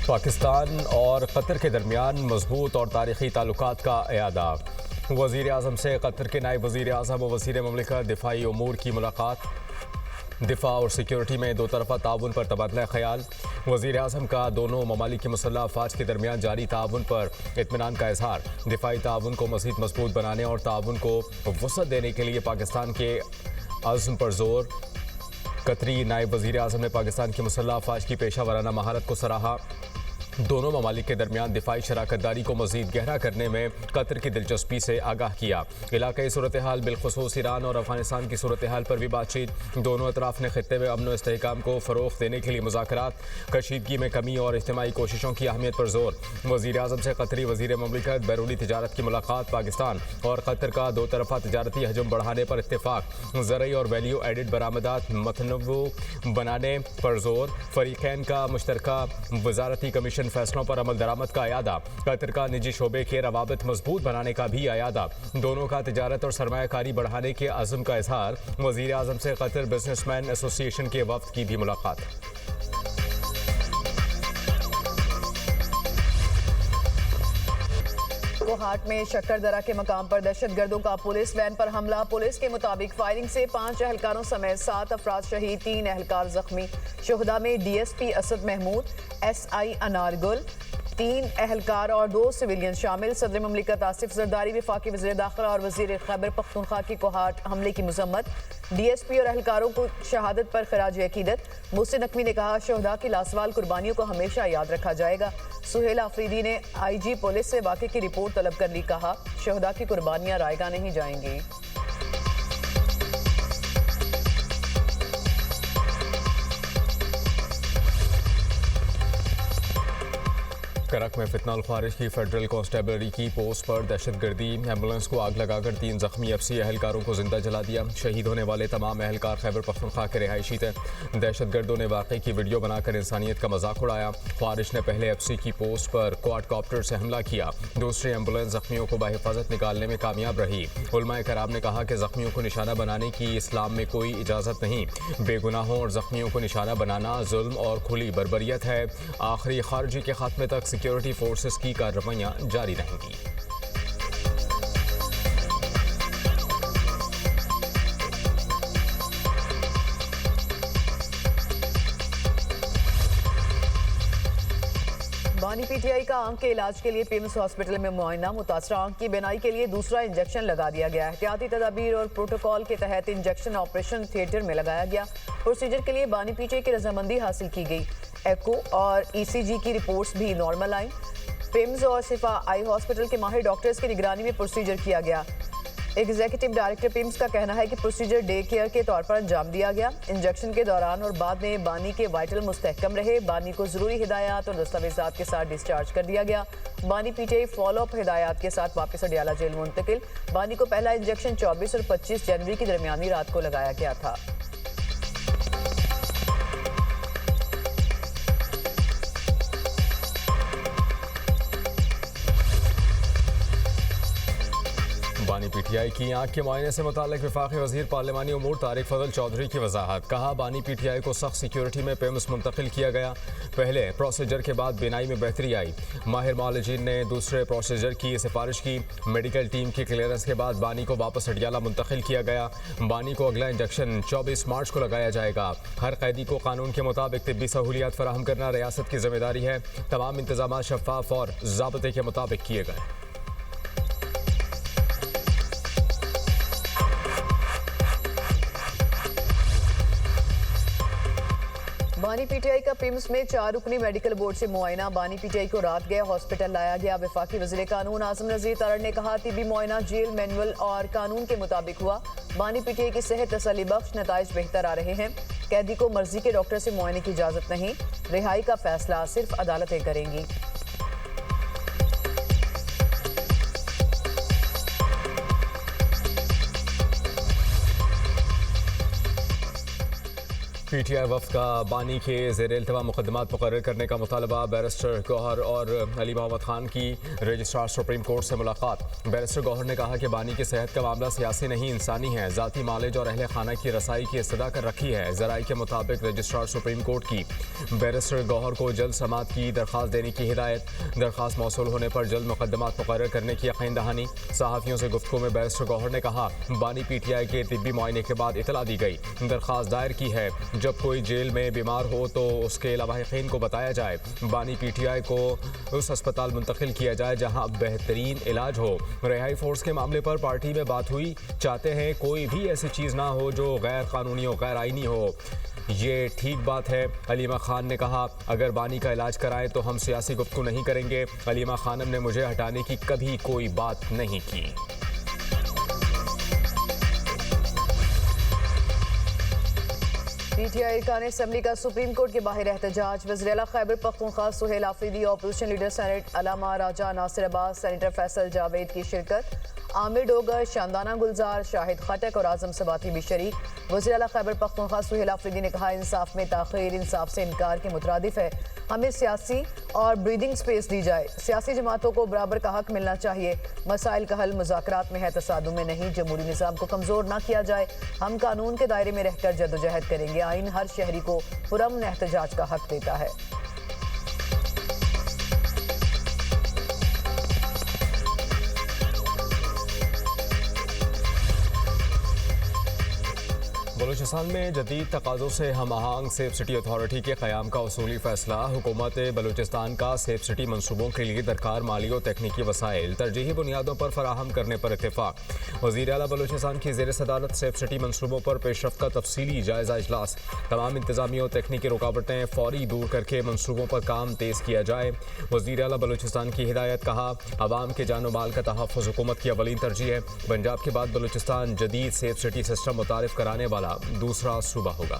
पाकिस्तान और कतर के दरमियान मजबूत और तारीखी ताल्लुकात का इयादा। वज़ीर आज़म से कतर के नायब वज़ीर आज़म व वज़ीर ममलिकत दिफाई उमूर की मुलाकात। दिफा और सिक्योरिटी में दो तरफ़ा ताउन पर तबादला ख्याल। वज़ीर आज़म का दोनों ममालिक की मुसल्लह अफ़वाज के दरमियान जारी ताउन पर इत्मीनान का इजहार। दिफाई ताउन को मज़ीद मजबूत बनाने और ताउन को वसअत देने के लिए पाकिस्तान के अज़्म पर जोर। कतरी नायब वज़ीर आज़म ने पाकिस्तान की मुसल्लह अफ़वाज की पेशा वराना महारत को सराहा। दोनों ममालिक के दरमियान दिफाई शराकतदारी को मज़ीद गहरा करने में कतर की दिलचस्पी से आगाह किया। इलाक़ाई सूरत हाल बिलखुसूस ईरान और अफगानिस्तान की सूरत हाल पर भी बातचीत। दोनों अतराफ़ ने खित्ते में अमन व इस्तेहकाम को फ़रोग़ देने के लिए मुज़ाकरात। कशीदगी में कमी और इज्तिमाई कोशिशों की अहमियत पर जोर। वज़ीर आज़म से कतरी वज़ीर ममलिकत बैरूनी तिजारत की मुलाकात। पाकिस्तान और कतर का दो तरफ़ा तिजारती हजम बढ़ाने पर इत्तेफ़ाक। ज़रई और वैल्यू एडिड बरामदात मतनव्वु बनाने पर जोर। फ़रीक़ैन का मुश्तरका वज़ारती कमीशन फैसलों पर अमल दरामद का अयादा। कतर का निजी शोबे के रवाबित मजबूत बनाने का भी अयादा। दोनों का तिजारत और सरमायाकारी बढ़ाने के अज़्म का इजहार। वज़ीर आज़म से कतर बिजनेसमैन एसोसिएशन के वफ़द की भी मुलाकात। कोहाट में शक्करदरा के मकाम पर दहशतगर्दों का पुलिस वैन पर हमला। पुलिस के मुताबिक फायरिंग से 5 एहलकारों समेत 7 अफराद शहीद, 3 एहलकार जख्मी। शुहदा में डीएसपी असद महमूद, एसआई अनारगुल, 3 एहलकार और 2 सिविलियन शामिल। सदर ममलिकत आसिफ जरदारी, वफाकी वज़ीर दाखिला और वज़ीर खैबर पख्तूनख्वा की कोहाट हमले की मजम्मत। डीएसपी और एहलकारों को शहादत पर खराज अकीदत। मोहसिन नकवी ने कहा, शहदा की लासवाल कुर्बानियों को हमेशा याद रखा जाएगा। सुहेल आफरीदी ने आईजी पुलिस से वाक़े की रिपोर्ट तलब कर ली। कहा, शहदा की कुर्बानियां रायगा नहीं जाएंगी। करक में फितनाल ख्वारिज की फेडरल कांस्टेबलरी की पोस्ट पर दहशतगर्दी। एम्बुलेंस को आग लगाकर 3 जख्मी एफसी एहलकारों को जिंदा जला दिया। शहीद होने वाले तमाम एहलकार खैबर पख्तूनख्वा के रिहायशी थे। दहशतगर्दों ने वाक़े की वीडियो बनाकर इंसानियत का मजाक उड़ाया। ख्वारिज ने पहले एफसी की पोस्ट पर क्वाडकॉप्टर से हमला किया। दूसरी एम्बुलेंस जख्मियों को बाहिफाजत निकालने में कामयाब रही। उलमाए कराम ने कहा कि जख्मियों को निशाना बनाने की इस्लाम में कोई इजाज़त नहीं। बेगुनाहों और जख्मियों को निशाना बनाना जुल्म और खुली बर्बरियत है। आखिरी खारजी के खात्मे तक सिक्योरिटी फोर्सेस की कार्रवाइयां जारी रहेंगी। बानी पीटीआई का आंख के इलाज के लिए पीएमएस हॉस्पिटल में मुआयना। मुतासरा आंख की बीनाई के लिए दूसरा इंजेक्शन लगा दिया गया। एहतियाती तदाबीर और प्रोटोकॉल के तहत इंजेक्शन ऑपरेशन थिएटर में लगाया गया। प्रोसीजर के लिए बानी पीटीआई की रजामंदी हासिल की गई। एको और ईसीजी की रिपोर्ट्स भी नॉर्मल आई। पिम्स और सिफा आई हॉस्पिटल के माहिर डॉक्टर्स की निगरानी में प्रोसीजर किया गया। एग्जीक्यूटिव डायरेक्टर पिम्स का कहना है कि प्रोसीजर डे केयर के तौर पर अंजाम दिया गया। इंजेक्शन के दौरान और बाद में बानी के वाइटल मुस्तहकम रहे। बानी को जरूरी हिदायत और दस्तावेजात के साथ डिस्चार्ज कर दिया गया। बानी पीटीआई फॉलोअप हिदायत के साथ वापस अडियाला जेल मुंतकिल। बानी को पहला इंजेक्शन 24 और 25 जनवरी की दरमियानी रात को लगाया गया था। बानी पीटीआई की आंख के मुआयने से मुताल्लिक वफाकी वज़ीर पार्लिमानी उमूर तारिक फजल चौधरी की वजाहत। कहा, बानी पीटीआई को सख्त सिक्योरिटी में पिम्स मुंतकिल किया गया। पहले प्रोसीजर के बाद बीनाई में बेहतरी आई। माहिर मौलजीन ने दूसरे प्रोसीजर की सिफारिश की। मेडिकल टीम की क्लियरेंस के बाद बानी को वापस अडियाला मुंतकिल किया गया। बानी को अगला इंजेक्शन 24 मार्च को लगाया जाएगा। हर कैदी को कानून के मुताबिक तिब्बी सहूलियात फराहम करना रियासत की जिम्मेदारी है। तमाम इंतजाम शफाफ और ज़ाब्ते के मुताबिक किए गए। बानी पीटीआई का पिम्स में 4 रुकनी मेडिकल बोर्ड से मुआयना। बानी पीटीआई को रात गया हॉस्पिटल लाया गया। वफाकी वज़ीर कानून आज़म नज़ीर तारड़ ने कहा, तिबी मुआयना जेल मैनुअल और कानून के मुताबिक हुआ। बानी पीटीआई की सेहत तसल्ली बख्श, नताइज बेहतर आ रहे हैं। कैदी को मर्जी के डॉक्टर से मुआयने की इजाज़त नहीं। रिहाई का फैसला सिर्फ अदालतें करेंगी। पीटीआई वफ्द का बानी के ज़ेर इल्तवा मुकदमात मुकर्रर करने का मुतालबा। बैरिस्टर गौहर और अली मोहम्मद खान की रजिस्ट्रार सुप्रीम कोर्ट से मुलाकात। बैरिस्टर गौहर ने कहा कि बानी की सेहत का मामला सियासी नहीं इंसानी है। ज़ाती मालिज और अहले खाना की रसाई की इस्तदा कर रखी है। ज़राई के मुताबिक रजिस्ट्रार सुप्रीम कोर्ट की बैरिस्टर गौहर को जल्द समात की दरख्वास्त देने की हिदायत। दरख्वास्त मौसूल होने पर जल्द मुकदमात मुकर्रर करने की यकीन दहानी। सहाफ़ियों से गुफ्तगू में बैरिस्टर गौहर ने कहा, बानी पीटीआई के तिब्बी मुआयने के बाद इतला दी गई, दरख्वास्त दायर की है। जब कोई जेल में बीमार हो तो उसके लवाहिकीन को बताया जाए। बानी पीटीआई को उस अस्पताल मुंतकिल किया जाए जहां बेहतरीन इलाज हो। रिहाई फोर्स के मामले पर पार्टी में बात हुई, चाहते हैं कोई भी ऐसी चीज़ ना हो जो गैर कानूनी हो, गैर आईनी हो। ये ठीक बात है। अलीमा खान ने कहा, अगर बानी का इलाज कराएं तो हम सियासी गुफ्तगू नहीं करेंगे। अलीमा खानम ने मुझे हटाने की कभी कोई बात नहीं की। पीटीआई अरकान असेंबली का सुप्रीम कोर्ट के बाहर एहतजाज। वज़ीर-ए-आला Khyber Pakhtunkhwa Suhail Afridi, opposition leader senate Allama Raja Nasir Abbas, senator Faisal Javed की शिरकत। आमिर डोगर, शानदाना गुलजार, शाहिद खटक और आजम सबाती भी शरीक। वज़ीर-ए-आला खैबर पख्तूनख्वा सुहेल आफरीदी ने कहा, इंसाफ में ताख़ीर इंसाफ से इनकार के मुतरादिफ है। हमें सियासी और ब्रीदिंग स्पेस दी जाए। सियासी जमातों को बराबर का हक मिलना चाहिए। मसाइल का हल मुज़ाकरात में है, तसादुम में नहीं। जमहूरी निज़ाम को कमज़ोर ना किया जाए। हम कानून के दायरे में रहकर जदोजहद करेंगे। आइन हर शहरी को पुरअमन एहतजाज का हक देता है। बलूचिस्तान में जदीद तकाज़ों से हम आहंग सेफ सिटी अथॉरिटी के क़याम का उसूली फैसला। हुकूमत बलूचिस्तान का सेफ सिटी मनसूबों के लिए दरकार माली और तकनीकी वसाइल तरजीही बुनियादों पर फराहम करने पर इत्तेफाक। वज़ीर आला बलूचिस्तान की ज़ेर सदारत सेफ सिटी मनसूबों पर पेशरफ्त का तफसीली जायज़ा इजलास। तमाम इंतजामी और तकनीकी रुकावटें फौरी दूर करके मनसूबों पर काम तेज़ किया जाए। वज़ीर आला बलूचिस्तान की हिदायत। कहा, अवाम के जान माल का तहफ़्फ़ुज़ हुकूमत की अवलीन तरजीह है। पंजाब के बाद बलूचिस्तान जदीद सेफ सिटी सिस्टम मुतारिफ कराने वाला दूसरा सूबा होगा।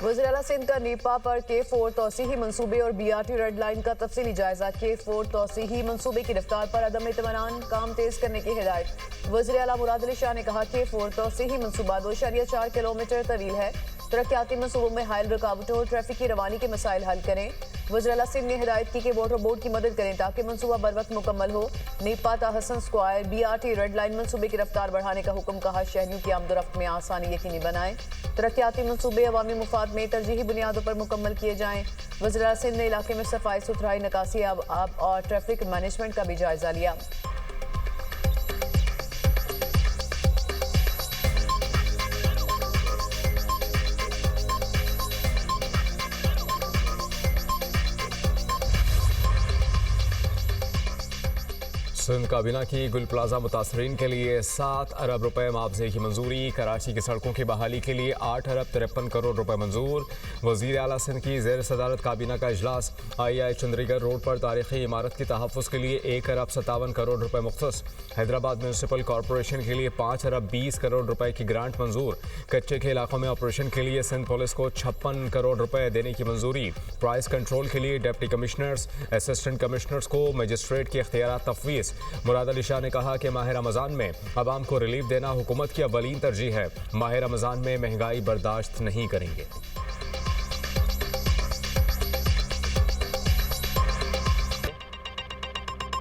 वज़ीर-ए-आला सिंध का नीपा पर K4 तौसीही मनसूबे और BRT रेड लाइन का तफसीली जायजा। K4 तौसीही मनसूबे की रफ्तार पर अदम इत्मीनान, काम तेज करने की हिदायत। वज़ीर-ए-आला मुराद अली शाह ने कहा, K4 तौसीही मनसूबा 2.4 किलोमीटर तवील है। तरक्याती मनसूबों में हायल रुकावटों और ट्रैफिक की रवानी के मसाइल हल करें। वज़ीर-ए-आला सिंध ने हिदायत की कि वाटर बोर्ड की मदद करें ताकि मनसूबा बर वक्त मुकम्मल हो। नीपा ता Hassan Square BRT Red Line मनसूबे की रफ्तार बढ़ाने का हुक्म। कहा, शहरियों की आमदोरफ्त में आसानी यकीनी बनाएं। तरक्याती मनसूबे अवामी मुफाद में तरजीही बुनियादों पर मुकम्मल किए जाएं। वज़ीर-ए-आला सिंध ने इलाके में सफाई सुथराई, निकासी, आब और ट्रैफिक मैनेजमेंट का भी जायजा लिया। सिंध काबीना की गुल प्लाजा मुतासरीन के लिए 7 अरब रुपए मुआवजे की मंजूरी। कराची की सड़कों की बहाली के लिए 8 अरब 53 करोड़ रुपए मंजूर। वज़ीर आला सिंध की ज़ेर सदारत काबीना का इजलास। आई चंद्रीगढ़ रोड पर तारीखी इमारत की तहफ़्फ़ुज़ के लिए 1 अरब 57 करोड़ रुपए मुख्तस। हैदराबाद म्यूनसिपल कॉरपोरेशन के लिए 5 अरब 20 करोड़ रुपए की ग्रांट मंजूर। कच्चे के इलाकों में ऑपरेशन के लिए सिंध पुलिस को 56 करोड़ रुपए देने की मंजूरी। प्राइस कंट्रोल के लिए डिप्टी कमिश्नर्स, असिस्टेंट कमिश्नर्स को मजिस्ट्रेट के इख्तियारात तफवीज़। मुराद अली शाह ने कहा कि माह रमज़ान में अवाम को रिलीफ देना हुकूमत की अवलीन तरजीह है। माह रमज़ान में महंगाई बर्दाश्त नहीं करेंगे।